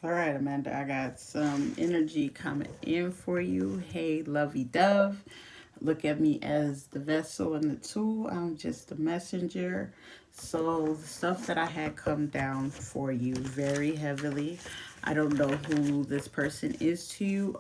All right, Amanda, I got some energy coming in for you. Hey, lovey dove. Look at me as the vessel and the tool. I'm just the messenger. So, the stuff that I had come down for you very heavily. I don't know who this person is to you.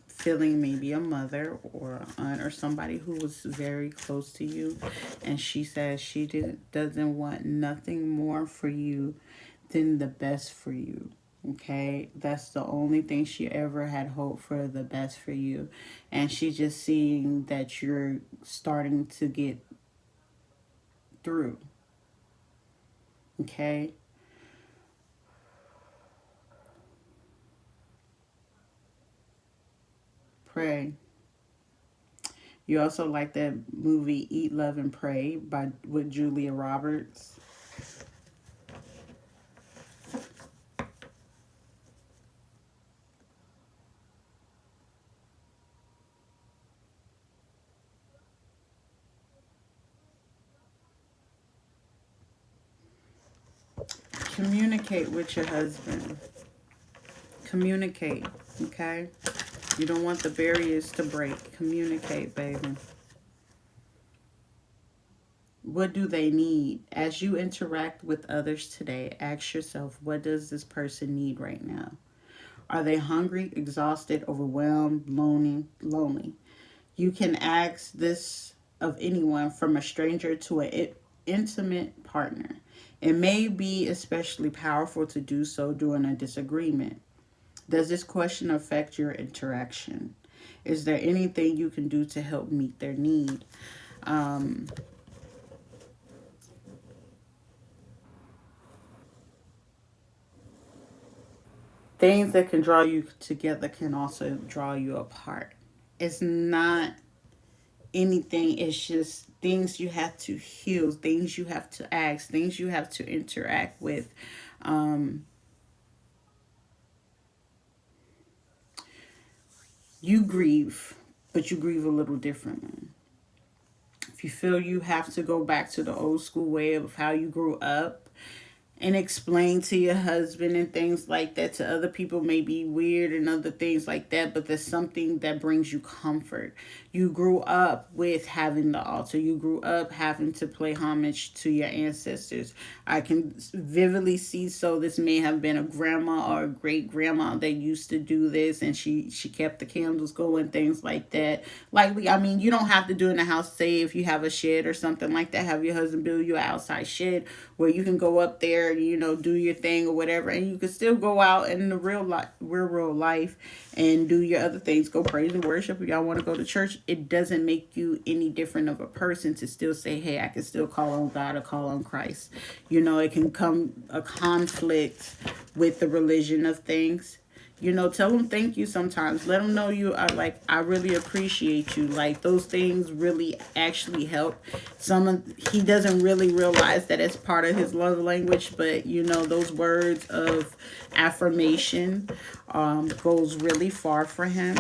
Feeling maybe a mother or an aunt or somebody who was very close to you, and she says she doesn't want nothing more for you than the best for you. Okay, that's the only thing she ever had hope for, the best for you. And she's just seeing that you're starting to get through. Okay, pray. You also like that movie Eat, Love, and Pray by with Julia Roberts. Communicate with your husband. Communicate, okay? You don't want the barriers to break. Communicate, baby. What do they need? As you interact with others today, ask yourself, what does this person need right now? Are they hungry, exhausted, overwhelmed, lonely? You can ask this of anyone from a stranger to an intimate partner. It may be especially powerful to do so during a disagreement. Does this question affect your interaction? Is there anything you can do to help meet their need? Um, Things that can draw you together can also draw you apart. It's not anything, it's just things you have to heal, things you have to ask, things you have to interact with. Um, you grieve, but you grieve a little differently. If you feel you have to go back to the old school way of how you grew up, and explain to your husband and things like that, to other people may be weird and other things like that, but there's something that brings you comfort. You grew up with having the altar, you grew up having to pay homage to your ancestors. I can vividly see, so this may have been a grandma or a great grandma that used to do this, and she kept the candles going, things like that. Like, I mean, you don't have to do in the house. Say if you have a shed or something like that, have your husband build you an outside shed where you can go up there, do your thing or whatever, and you can still go out in the real life and do your other things. Go praise and worship. If y'all want to go to church, it doesn't make you any different of a person to still say, hey, I can still call on God or call on Christ. It can come a conflict with the religion of things. Tell them thank you sometimes. Let them know you are like, I really appreciate you. Like, those things really actually help. He doesn't really realize that it's part of his love language, but those words of affirmation goes really far for him.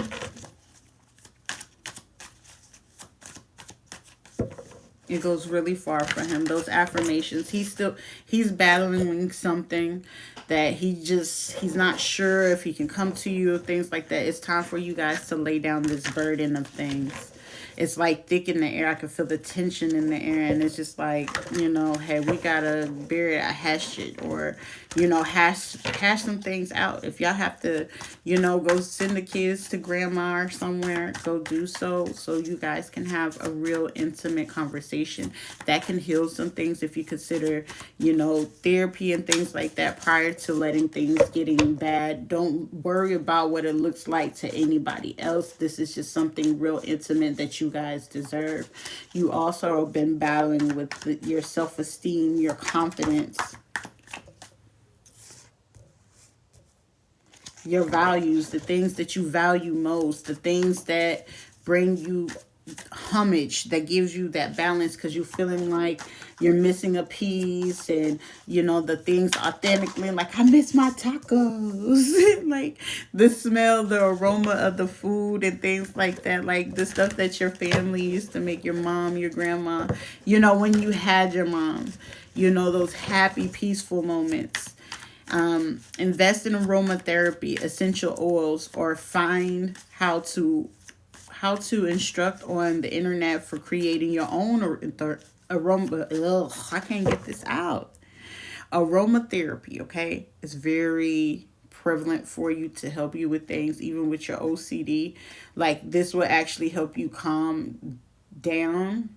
It goes really far for him. Those affirmations. He's battling something that he's not sure if he can come to you, things like that. It's time for you guys to lay down this burden of things. It's like thick in the air. I can feel the tension in the air, and it's just like, hey, we gotta bury it, hash it, or hash some things out. If y'all have to, go send the kids to grandma or somewhere, go do so you guys can have a real intimate conversation that can heal some things. If you consider, therapy and things like that prior to letting things getting bad, don't worry about what it looks like to anybody else. This is just something real intimate that you guys deserve. You also have been battling with your self-esteem, your confidence, your values, the things that you value most, the things that bring you homage, that gives you that balance, because you're feeling like you're missing a piece, and the things authentically, like, I miss my tacos. Like, the smell, the aroma of the food and things like that, like the stuff that your family used to make, your mom, your grandma, when you had your mom, those happy, peaceful moments. Invest in aromatherapy, essential oils, or find how to instruct on the internet for creating your own aroma. Ugh, I can't get this out. Aromatherapy, okay, is very prevalent for you to help you with things, even with your OCD. Like this will actually help you calm down.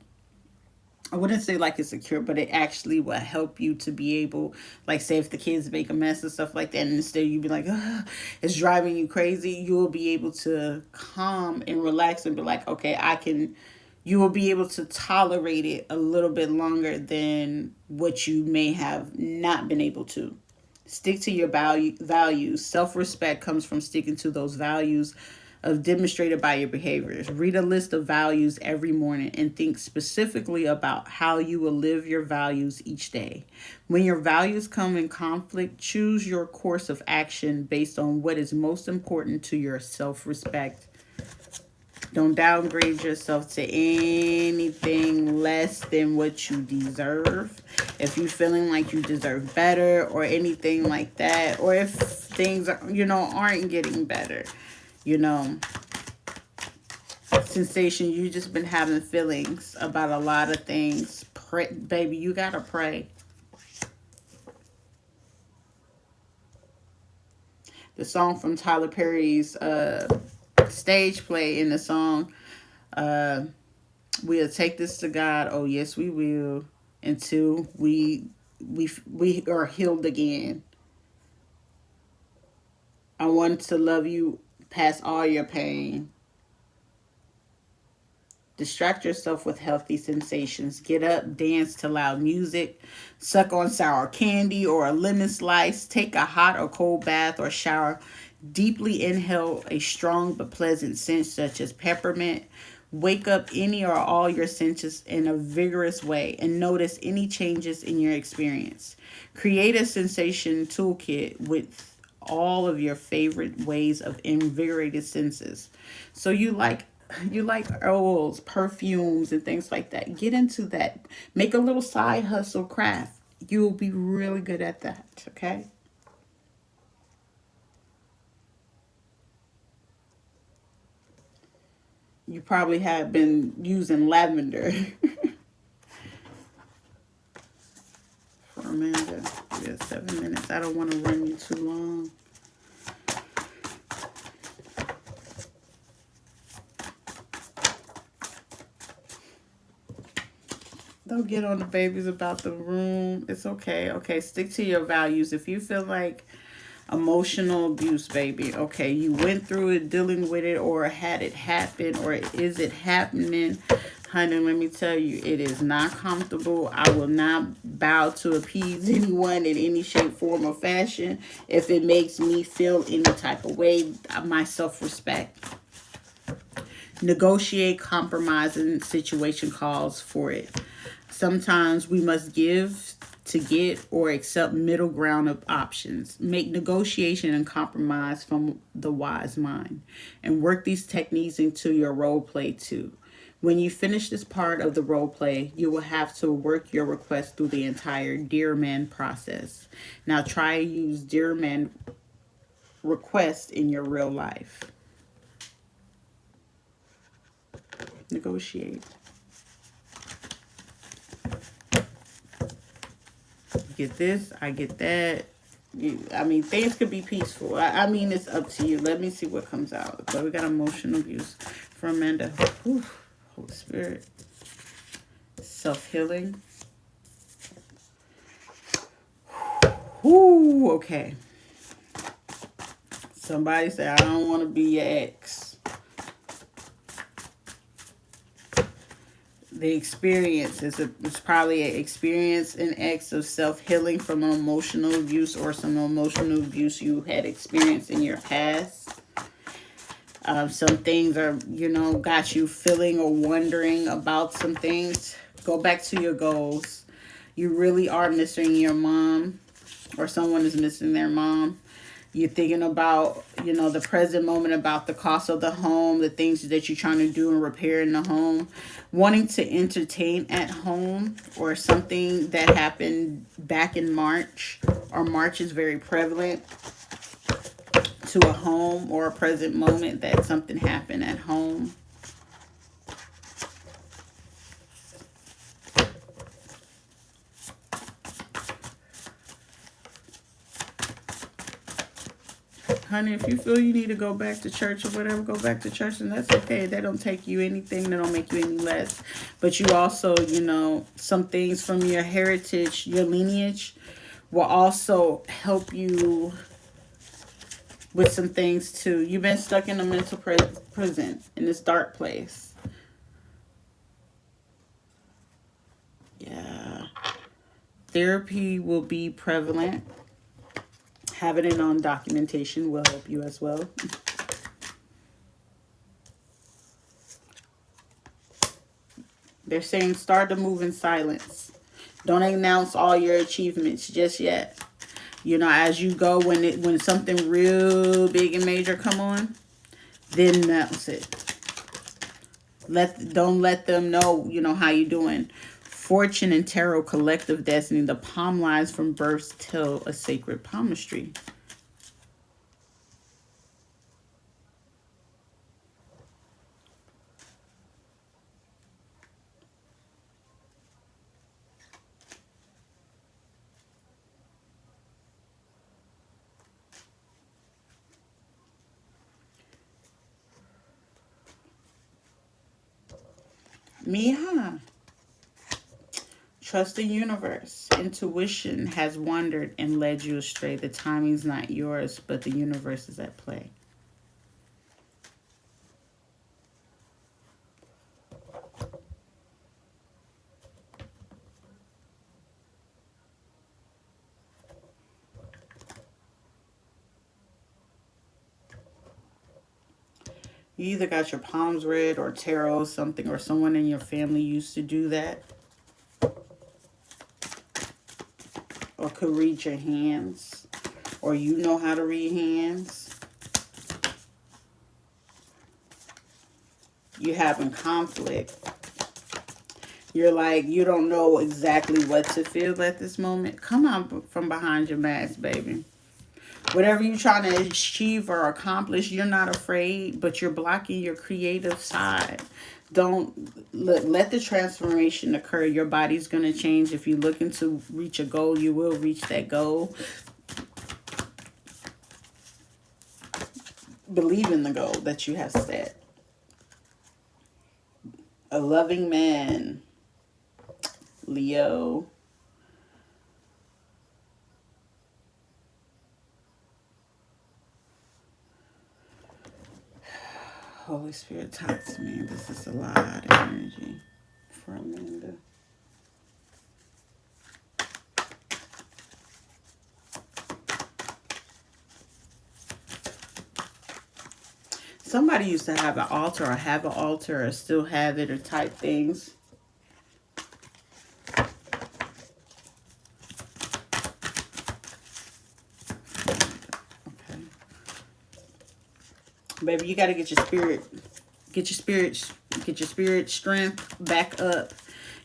I wouldn't say like it's a cure, but it actually will help you to be able, like, say if the kids make a mess and stuff like that, and instead you be like, ugh, it's driving you crazy, you will be able to calm and relax and be like, okay, I can. You will be able to tolerate it a little bit longer than what you may have not been able to. Stick to your values. Self-respect comes from sticking to those values of demonstrated by your behaviors. Read a list of values every morning and think specifically about how you will live your values each day. When your values come in conflict, choose your course of action based on what is most important to your self-respect. Don't downgrade yourself to anything less than what you deserve. If you're feeling like you deserve better or anything like that, or if things aren't getting better, you know, sensation, you just been having feelings about a lot of things. Pray, baby, you gotta pray. The song from Tyler Perry's stage play in the song, we'll take this to God. Oh yes, we will, until we are healed again. I want to love you past all your pain. Distract yourself with healthy sensations. Get up, dance to loud music, suck on sour candy or a lemon slice, take a hot or cold bath or shower. Deeply inhale a strong but pleasant scent such as peppermint. Wake up any or all your senses in a vigorous way and notice any changes in your experience. Create a sensation toolkit with all of your favorite ways of invigorated senses. So you like oils, perfumes, and things like that. Get into that. Make a little side hustle craft. You will be really good at that, okay? You probably have been using lavender. For Amanda. Yeah, 7 minutes. I don't want to run you too long. Don't get on the babies about the room. It's okay. Okay, stick to your values. If you feel like emotional abuse, baby, okay, you went through it, dealing with it, or had it happen, or is it happening? Honey, let me tell you, it is not comfortable. I will not bow to appease anyone in any shape, form, or fashion. If it makes me feel any type of way, my self-respect. Negotiate, compromise, and situation calls for it. Sometimes we must give to get or accept middle ground of options. Make negotiation and compromise from the wise mind. And work these techniques into your role play too. When you finish this part of the role play, you will have to work your request through the entire Dear Man process. Now try to use Dear Man request in your real life. Negotiate. You get this, I get that. Things could be peaceful. It's up to you. Let me see what comes out. But we got emotional abuse from Amanda. Whew. Holy Spirit. Self-healing. Whoo, okay. Somebody said, I don't want to be your ex. The experience it's probably an experience, an ex of self-healing from emotional abuse or some emotional abuse you had experienced in your past. Some things are, got you feeling or wondering about some things. Go back to your goals. You really are missing your mom, or someone is missing their mom. You're thinking about, the present moment, about the cost of the home, the things that you're trying to do and repair in the home, wanting to entertain at home, or something that happened back in March, or March is very prevalent to a home or a present moment that something happened at home. Honey, if you feel you need to go back to church or whatever, go back to church, and that's okay. That don't take you anything. That don't make you any less. But you also, some things from your heritage, your lineage, will also help you with some things too. You've been stuck in a mental prison, in this dark place. Yeah. Therapy will be prevalent. Having it on documentation will help you as well. They're saying start to move in silence. Don't announce all your achievements just yet. As you go, when something real big and major come on, then announce it. Don't let them know, how you doing. Fortune and tarot, collective destiny. The palm lines from births tell a sacred palmistry. Miha. Trust the universe. Intuition has wandered and led you astray. The timing's not yours, but the universe is at play. You either got your palms read or tarot something, or someone in your family used to do that. Or could read your hands. Or you know how to read hands. You're having conflict. You're like, you don't know exactly what to feel at this moment. Come out from behind your mask, baby. Whatever you're trying to achieve or accomplish, you're not afraid, but you're blocking your creative side. Don't let the transformation occur. Your body's going to change. If you're looking to reach a goal, you will reach that goal. Believe in the goal that you have set. A loving man, Leo. Holy Spirit, talk to me. This is a lot of energy for Amanda. Somebody used to have an altar, or have an altar, or still have it, or type things. Baby, you got to get your spirit strength back up.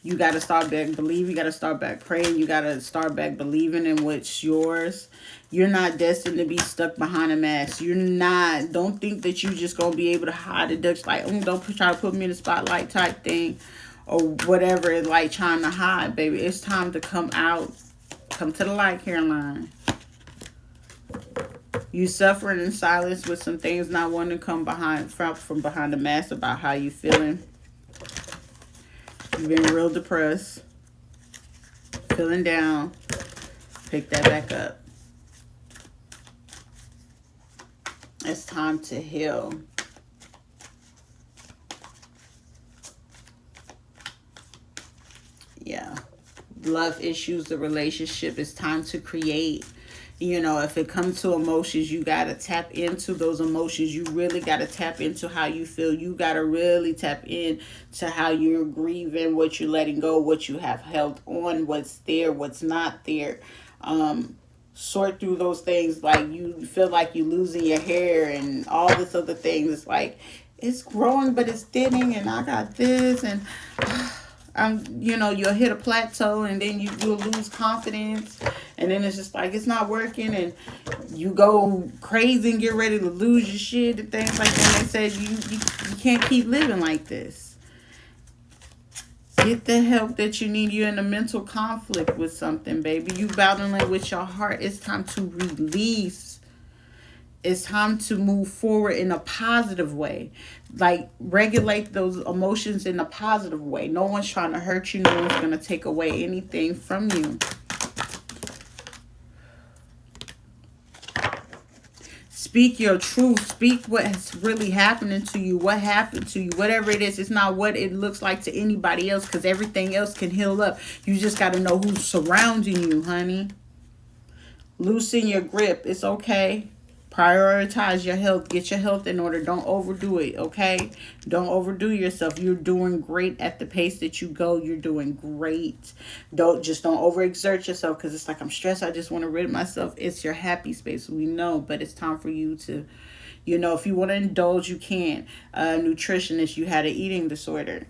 You got to start back believing. You got to start back praying. You got to start back believing in what's yours. You're not destined to be stuck behind a mask. You're not. Don't think that you just going to be able to hide the Dutch, like, don't try to put me in the spotlight type thing, or whatever it's like trying to hide, baby. It's time to come out. Come to the light, Caroline. You suffering in silence with some things, not wanting to come from behind the mask about how you feeling. You've been real depressed, feeling down. Pick that back up. It's time to heal. Yeah. Love issues, the relationship. It's time to create. If it comes to emotions, you got to tap into those emotions. You really got to tap into how you feel. You got to really tap in to how you're grieving, what you're letting go, what you have held on, what's there, what's not there. sort through those things. Like you feel like you're losing your hair and all this other things. It's like it's growing but it's thinning, and I got this, and you'll hit a plateau, and then you'll lose confidence, and then it's just like it's not working, and you go crazy and get ready to lose your shit and things like that. And they said you can't keep living like this. Get the help that you need. You're in a mental conflict with something, baby. You battling with your heart. It's time to release. It's time to move forward in a positive way. Like, regulate those emotions in a positive way. No one's trying to hurt you. No one's going to take away anything from you. Speak your truth. Speak what's really happening to you. What happened to you. Whatever it is. It's not what it looks like to anybody else, because everything else can heal up. You just got to know who's surrounding you, honey. Loosen your grip. It's okay. Prioritize your health. Get your health in order. Don't overdo it, okay? Don't overdo yourself. You're doing great at the pace that you go. You're doing great. Don't overexert yourself, because it's like, I'm stressed. I just want to rid myself. It's your happy space. We know, but it's time for you to, if you want to indulge, you can. Nutritionist, you had an eating disorder.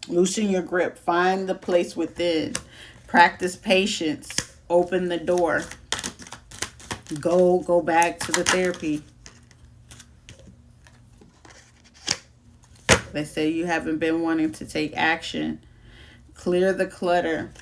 Loosen your grip. Find the place within. Practice patience. Open the door. Go back to the therapy. They say you haven't been wanting to take action. Clear the clutter.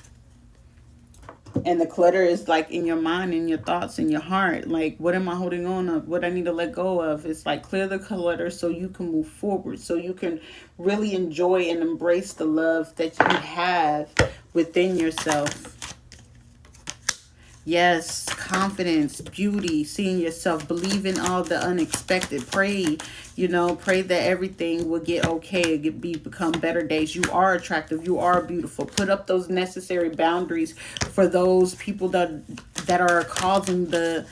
And the clutter is like in your mind, in your thoughts, in your heart. Like, what am I holding on of? What I need to let go of? It's like, clear the clutter so you can move forward. So you can really enjoy and embrace the love that you have within yourself. Yes, confidence, beauty, seeing yourself, believe in all the unexpected. Pray, pray that everything will get okay, become better days. You are attractive. You are beautiful. Put up those necessary boundaries for those people that are causing the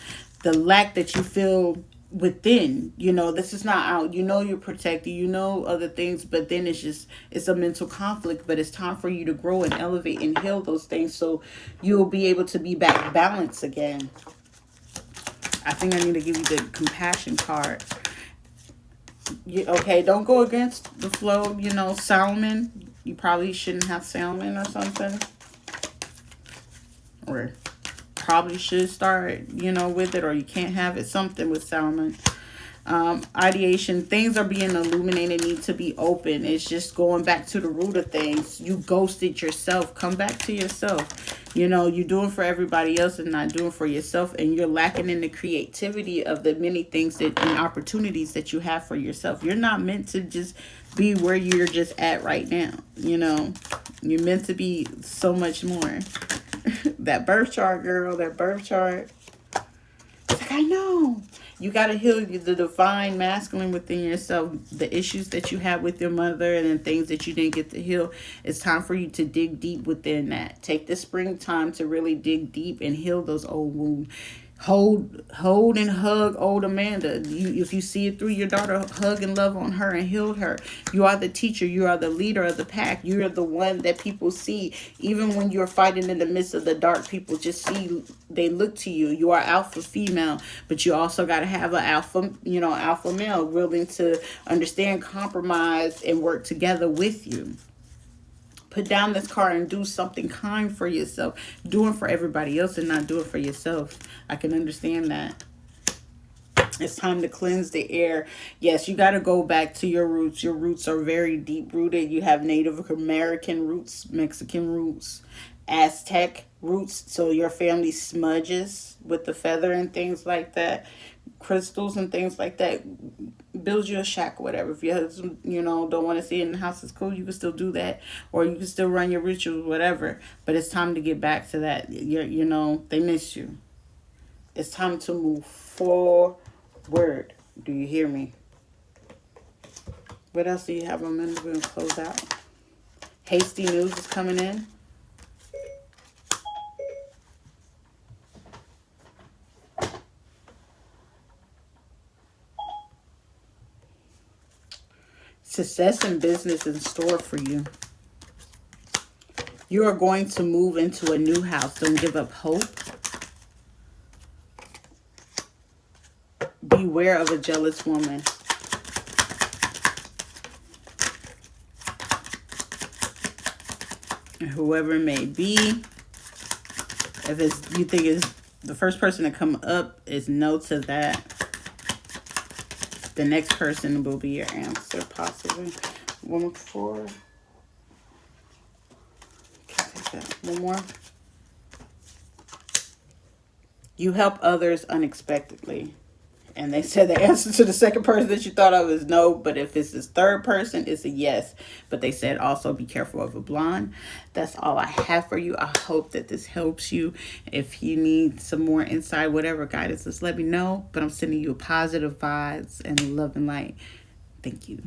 lack that you feel within. This is not out. You're protected, other things, but then it's a mental conflict. But it's time for you to grow and elevate and heal those things, so you'll be able to be back balanced again. I think I need to give you the compassion card. Okay, don't go against the flow. Salmon, you probably shouldn't have salmon or something, or probably should start with it, or you can't have it, something with salmon. Ideation, things are being illuminated, need to be open. It's just going back to the root of things. You ghosted yourself. Come back to yourself. You're doing for everybody else and not doing for yourself, and you're lacking in the creativity of the many things and opportunities that you have for yourself. You're not meant to just be where you're just at right now. You're meant to be so much more. That birth chart, girl, that birth chart. It's like, I know. You got to heal the divine masculine within yourself. The issues that you had with your mother and then things that you didn't get to heal. It's time for you to dig deep within that. Take the springtime to really dig deep and heal those old wounds. Hold and hug old Amanda. If you see it through your daughter, hug and love on her and heal her. You are the teacher. You are the leader of the pack. You are the one that people see. Even when you're fighting in the midst of the dark, people just see, they look to you. You are alpha female, but you also got to have an alpha male willing to understand, compromise, and work together with you. Put down this card and do something kind for yourself. Do it for everybody else and not do it for yourself. I can understand that. It's time to cleanse the air. Yes, you got to go back to your roots. Your roots are very deep rooted. You have Native American roots, Mexican roots, Aztec roots. So your family smudges with the feather and things like that. Crystals and things like that. Build you a shack or whatever. If your husband, don't want to see it in the house, it's cool. You can still do that. Or you can still run your rituals, whatever. But it's time to get back to that. They miss you. It's time to move forward. Do you hear me? What else do you have? We're going to close out. Hasty news is coming in. Success in business in store for you. You are going to move into a new house. Don't give up hope. beware of a jealous woman. Whoever it may be, if it's you think it's the first person to come up is no to that, the next person will be your answer, possibly. One more. Can't take that. One more. You help others unexpectedly. And they said the answer to the second person that you thought of is no, but if it's this third person, it's a yes. But they said also be careful of a blonde. That's all I have for you. I hope that this helps you. If you need some more insight, whatever guidance, just let me know. But I'm sending you positive vibes and love and light. Thank you.